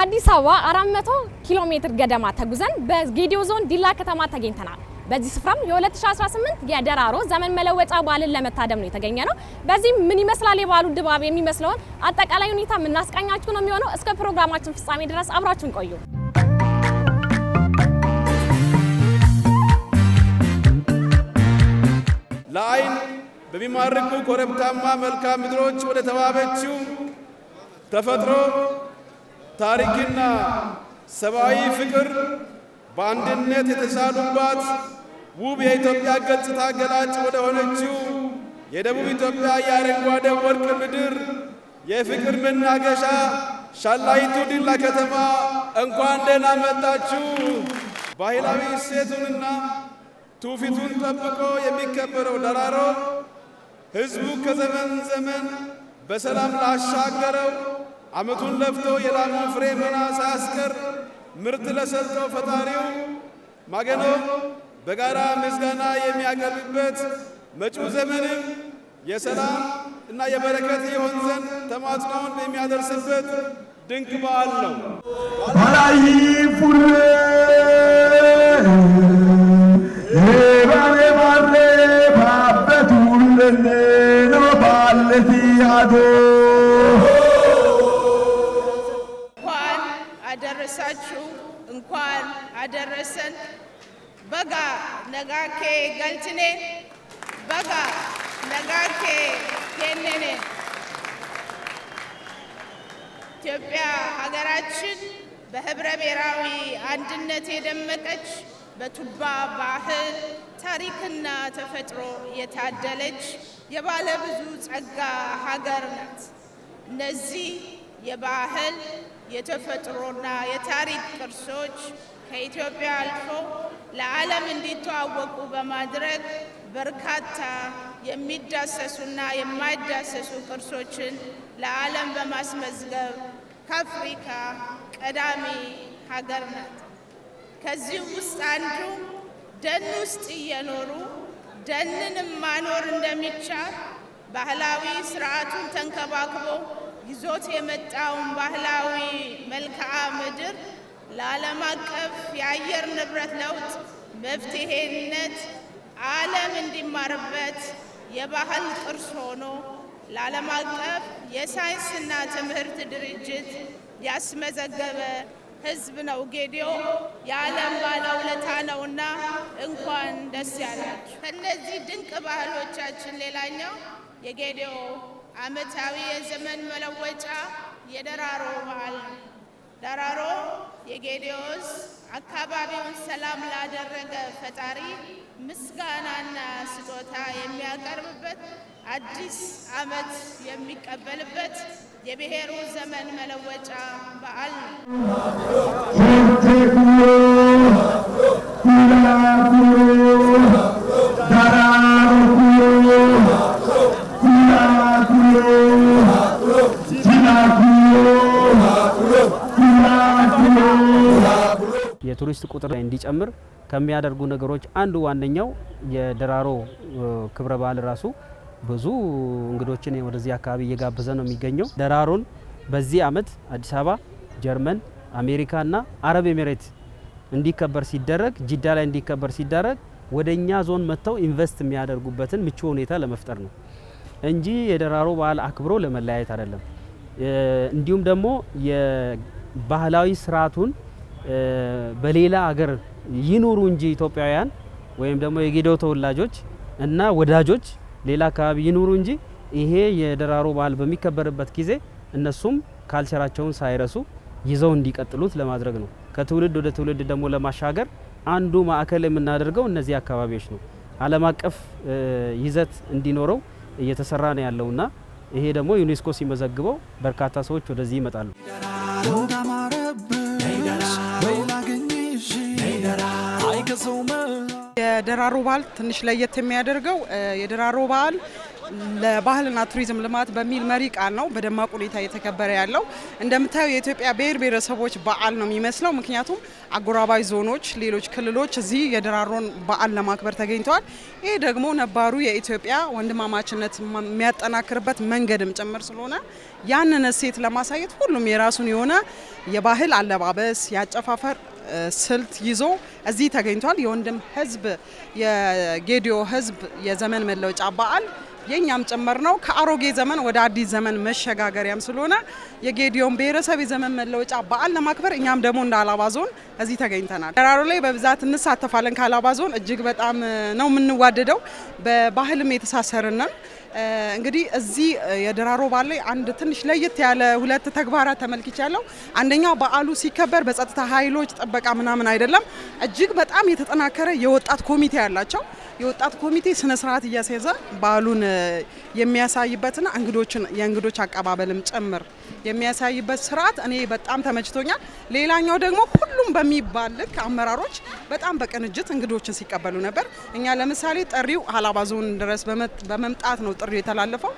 ከአዲስ አበባ 400 ኪሎ ሜትር ገደማ ተጉዘን በጌዲዮ ዞን ዲላ ከተማ ተገኝተናል። በዚህ ስፍራም የ2018 የደራሮ ዘመን መለወጫ በዓልን ለመታደም ነው የተገኘነው። በዚህ ምን ይመስላል የበዓሉ ድባብ የሚመስለውን አጠቃላይ ሁኔታ የምናስቃኛችሁ ነው የሚሆነው። እስከ ፕሮግራማችን ፍጻሜ ድረስ አብራችሁን ቆዩ። ለዓይን በሚማርኩ ኮረብታማ መልክዓ ምድሮች ወደ ተዋበችው ተፈጥሮ ታሪክና ሰብአዊ ፍቅር በአንድነት የተሳሉባት ውብ የኢትዮጵያ ገጽታ ገላጭ ወደ ሆነችው የደቡብ ኢትዮጵያ የአረንጓዴ ወርቅ ምድር የፍቅር መናገሻ ሻላይቱ ዲላ ከተማ እንኳን ደህና መጣችሁ። ባህላዊ እሴቱንና ትውፊቱን ጠብቆ የሚከበረው ደራሮ ሕዝቡ ከዘመን ዘመን በሰላም ላሻገረው ዓመቱን ለፍቶ የላሙን ፍሬ መና ሳያስቀር ምርት ለሰጠው ፈጣሪው ማገኖ በጋራ ምስጋና የሚያቀርብበት መጪው ዘመንም የሰላም እና የበረከት ይሆን ዘንድ ተማጽኖውን የሚያደርስበት ድንቅ በዓል ነው። ባላይ ፉር የባሌ ባሌ ባበቱልነ ነው ባለቲ አዶ አደረሳችሁ እንኳን አደረሰን። በጋ ነጋኬ ገልትኔ በጋ ነጋኬ ከነኔ ኢትዮጵያ ሀገራችን በህብረ ብሔራዊ አንድነት የደመቀች በቱባ ባህል ታሪክና ተፈጥሮ የታደለች የባለ ብዙ ጸጋ ሀገር ናት። እነዚህ የባህል የተፈጥሮና የታሪክ ቅርሶች ከኢትዮጵያ አልፎ ለዓለም እንዲተዋወቁ በማድረግ በርካታ የሚዳሰሱና የማይዳሰሱ ቅርሶችን ለዓለም በማስመዝገብ ከአፍሪካ ቀዳሚ ሀገር ናት። ከዚህ ውስጥ አንዱ ደን ውስጥ እየኖሩ ደንንም ማኖር እንደሚቻል ባህላዊ ስርዓቱን ተንከባክቦ ይዞት የመጣውን ባህላዊ መልክዓ ምድር ለዓለም አቀፍ የአየር ንብረት ለውጥ መፍትሄነት ዓለም እንዲማርበት የባህል ቅርስ ሆኖ ለዓለም አቀፍ የሳይንስና ትምህርት ድርጅት ያስመዘገበ ሕዝብ ነው። ጌዲዮ የዓለም ባለውለታ ነውና እንኳን ደስ ያላችሁ። ከነዚህ ድንቅ ባህሎቻችን ሌላኛው የጌዲዮ ዓመታዊ የዘመን መለወጫ የደራሮ በዓል ነው። ደራሮ የጌዲዮስ አካባቢውን ሰላም ላደረገ ፈጣሪ ምስጋናና ስጦታ የሚያቀርብበት አዲስ ዓመት የሚቀበልበት የብሔሩ ዘመን መለወጫ በዓል ነው። የቱሪስት ቁጥር እንዲጨምር ከሚያደርጉ ነገሮች አንዱ ዋነኛው የደራሮ ክብረ በዓል ራሱ ብዙ እንግዶችን ወደዚህ አካባቢ እየጋበዘ ነው የሚገኘው። ደራሮን በዚህ ዓመት አዲስ አበባ፣ ጀርመን፣ አሜሪካና አረብ ኤሚሬት እንዲከበር ሲደረግ ጂዳ ላይ እንዲከበር ሲደረግ ወደኛ ዞን መጥተው ኢንቨስት የሚያደርጉበትን ምቹ ሁኔታ ለመፍጠር ነው እንጂ የደራሮ በዓል አክብሮ ለመለያየት አይደለም። እንዲሁም ደግሞ የባህላዊ ስርዓቱን በሌላ ሀገር ይኑሩ እንጂ ኢትዮጵያውያን ወይም ደግሞ የጌዲዮ ተወላጆች እና ወዳጆች ሌላ አካባቢ ይኑሩ እንጂ ይሄ የደራሮ በዓል በሚከበርበት ጊዜ እነሱም ካልቸራቸውን ሳይረሱ ይዘው እንዲቀጥሉት ለማድረግ ነው። ከትውልድ ወደ ትውልድ ደግሞ ለማሻገር አንዱ ማዕከል የምናደርገው እነዚህ አካባቢዎች ነው። ዓለም አቀፍ ይዘት እንዲኖረው እየተሰራ ነው ያለውና ይሄ ደግሞ ዩኔስኮ ሲመዘግበው በርካታ ሰዎች ወደዚህ ይመጣሉ። የደራሮ በዓል ትንሽ ለየት የሚያደርገው የደራሮ በዓል ለባህልና ቱሪዝም ልማት በሚል መሪ ቃል ነው በደማቅ ሁኔታ የተከበረ ያለው። እንደምታዩ የኢትዮጵያ ብሔር ብሔረሰቦች በዓል ነው የሚመስለው። ምክንያቱም አጎራባይ ዞኖች፣ ሌሎች ክልሎች እዚህ የደራሮን በዓል ለማክበር ተገኝተዋል። ይህ ደግሞ ነባሩ የኢትዮጵያ ወንድማማችነት የሚያጠናክርበት መንገድም ጭምር ስለሆነ ያንን እሴት ለማሳየት ሁሉም የራሱን የሆነ የባህል አለባበስ፣ ያጨፋፈር ስልት ይዞ እዚህ ተገኝቷል። የወንድም ህዝብ የጌዲዮ ህዝብ የዘመን መለወጫ በዓል የኛም ጭምር ነው። ከአሮጌ ዘመን ወደ አዲስ ዘመን መሸጋገሪያም ስለሆነ የጌዲዮን ብሔረሰብ የዘመን መለወጫ በዓል ለማክበር እኛም ደግሞ እንደ ሀላባ ዞን እዚህ ተገኝተናል። ደራሮ ላይ በብዛት እንሳተፋለን። ከሀላባ ዞን እጅግ በጣም ነው የምንዋደደው። በባህልም የተሳሰርነን። እንግዲህ እዚህ የደራሮ በዓል ላይ አንድ ትንሽ ለየት ያለ ሁለት ተግባራት ተመልክቻለሁ። አንደኛው በዓሉ ሲከበር በጸጥታ ኃይሎች ጥበቃ ምናምን አይደለም። እጅግ በጣም የተጠናከረ የወጣት ኮሚቴ ያላቸው የወጣት ኮሚቴ ስነ ስርዓት እያስያዘ በዓሉን የሚያሳይበትና የእንግዶች አቀባበልም ጭምር የሚያሳይበት ስርዓት እኔ በጣም ተመችቶኛል። ሌላኛው ደግሞ ሁሉም በሚባል ልክ አመራሮች በጣም በቅንጅት እንግዶችን ሲቀበሉ ነበር። እኛ ለምሳሌ ጥሪው ሀላባ ዞን ድረስ በመምጣት ነው ጥሪው የተላለፈው።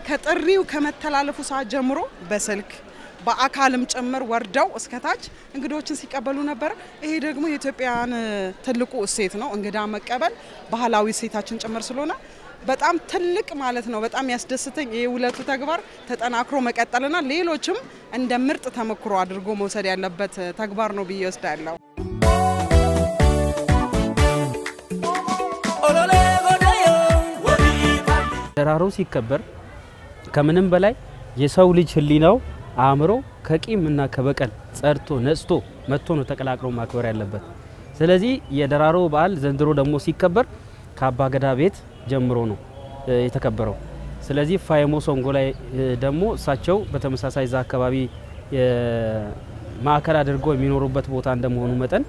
ከጥሪው ከመተላለፉ ሰዓት ጀምሮ በስልክ በአካልም ጭምር ወርደው እስከታች እንግዶችን ሲቀበሉ ነበር። ይሄ ደግሞ የኢትዮጵያን ትልቁ እሴት ነው። እንግዳ መቀበል ባህላዊ እሴታችን ጭምር ስለሆነ በጣም ትልቅ ማለት ነው። በጣም ያስደስተኝ ይሄ ሁለቱ ተግባር ተጠናክሮ መቀጠልና ሌሎችም እንደ ምርጥ ተሞክሮ አድርጎ መውሰድ ያለበት ተግባር ነው ብዬ ወስዳለሁ። ደራሮ ሲከበር ከምንም በላይ የሰው ልጅ ህሊናው አእምሮ ከቂም እና ከበቀል ጸድቶ ነጽቶ መጥቶ ነው ተቀላቅሎ ማክበር ያለበት። ስለዚህ የደራሮ በዓል ዘንድሮ ደግሞ ሲከበር ከአባ ገዳ ቤት ጀምሮ ነው የተከበረው። ስለዚህ ፋየሞ ሶንጎ ላይ ደግሞ እሳቸው በተመሳሳይ ዛ አካባቢ ማዕከል አድርጎ የሚኖሩበት ቦታ እንደመሆኑ መጠን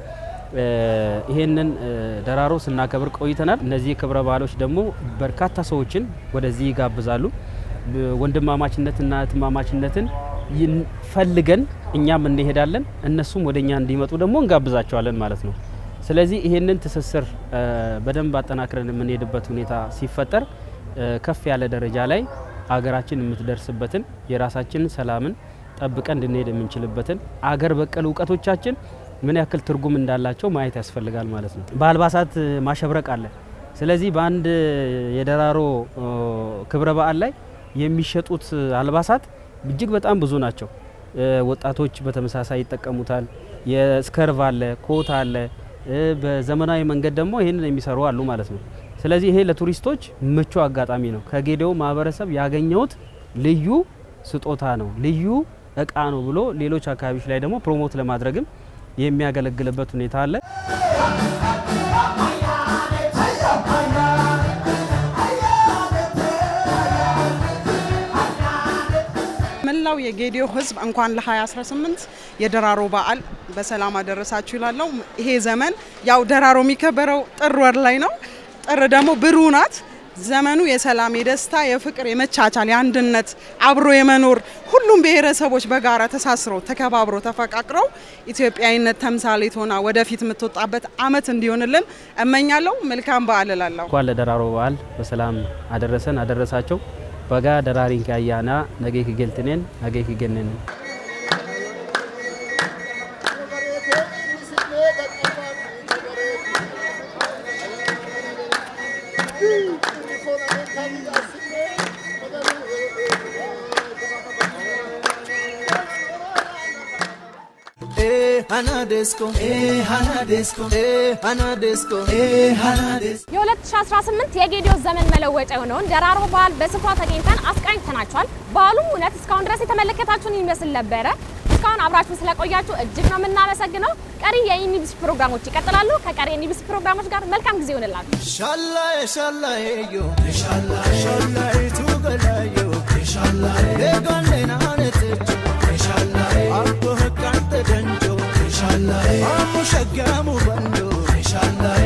ይሄንን ደራሮ ስናከብር ቆይተናል። እነዚህ ክብረ በዓሎች ደግሞ በርካታ ሰዎችን ወደዚህ ይጋብዛሉ። ወንድማማችነትና እህትማማችነትን ፈልገን እኛም እንሄዳለን፣ እነሱም ወደኛ እንዲመጡ ደግሞ እንጋብዛቸዋለን ማለት ነው። ስለዚህ ይሄንን ትስስር በደንብ አጠናክረን የምንሄድበት ሁኔታ ሲፈጠር ከፍ ያለ ደረጃ ላይ አገራችን የምትደርስበትን የራሳችንን ሰላምን ጠብቀን እንድንሄድ የምንችልበትን አገር በቀል እውቀቶቻችን ምን ያክል ትርጉም እንዳላቸው ማየት ያስፈልጋል ማለት ነው። በአልባሳት ማሸብረቅ አለ። ስለዚህ በአንድ የደራሮ ክብረ በዓል ላይ የሚሸጡት አልባሳት እጅግ በጣም ብዙ ናቸው። ወጣቶች በተመሳሳይ ይጠቀሙታል። የስከርቭ አለ፣ ኮት አለ። በዘመናዊ መንገድ ደግሞ ይሄንን የሚሰሩ አሉ ማለት ነው። ስለዚህ ይሄ ለቱሪስቶች ምቹ አጋጣሚ ነው። ከጌዴኦ ማህበረሰብ ያገኘውት ልዩ ስጦታ ነው፣ ልዩ እቃ ነው ብሎ ሌሎች አካባቢዎች ላይ ደግሞ ፕሮሞት ለማድረግም የሚያገለግልበት ሁኔታ አለ። መላው የጌዴኦ ሕዝብ እንኳን ለ2018 የደራሮ በዓል በሰላም አደረሳችሁ ይላለው። ይሄ ዘመን ያው ደራሮ የሚከበረው ጥር ወር ላይ ነው። ጥር ደግሞ ብሩህ ናት። ዘመኑ የሰላም፣ የደስታ፣ የፍቅር፣ የመቻቻል፣ የአንድነት አብሮ የመኖር ሁሉም ብሔረሰቦች በጋራ ተሳስረው ተከባብረው ተፈቃቅረው ኢትዮጵያዊነት ተምሳሌት ሆና ወደፊት የምትወጣበት አመት እንዲሆንልን እመኛለሁ። መልካም በዓል እላለሁ። እንኳን ለደራሮ በዓል በሰላም አደረሰን አደረሳቸው። በጋ ደራሪን ካያና ነገ ይገልጥነን ነገ ይገነን የ2018 የጌዴኦ ዘመን መለወጫ የሆነውን ደራሮ በዓል በስፍራው ተገኝተን አስቃኝተናችኋል። በዓሉም እውነት እስካሁን ድረስ የተመለከታችሁን ይመስል ነበረ። እስካሁን አብራችሁን ስለቆያችሁ እጅግ ነው የምናመሰግነው። ቀሪ የኢኒቢስ ፕሮግራሞች ይቀጥላሉ። ከቀሪ የኢኒቢስ ፕሮግራሞች ጋር መልካም ጊዜ ይሆንላችሁ። ሻላይ ሻላይ ዮ ሻላይ ሻላይ ቱገላዮ ሻላይ ለጋኔና ነጥ ሻላይ አቦ ህቃንተ ደንጆ ሻላይ አሙ ሸጋሙ ባንዶ ሻላይ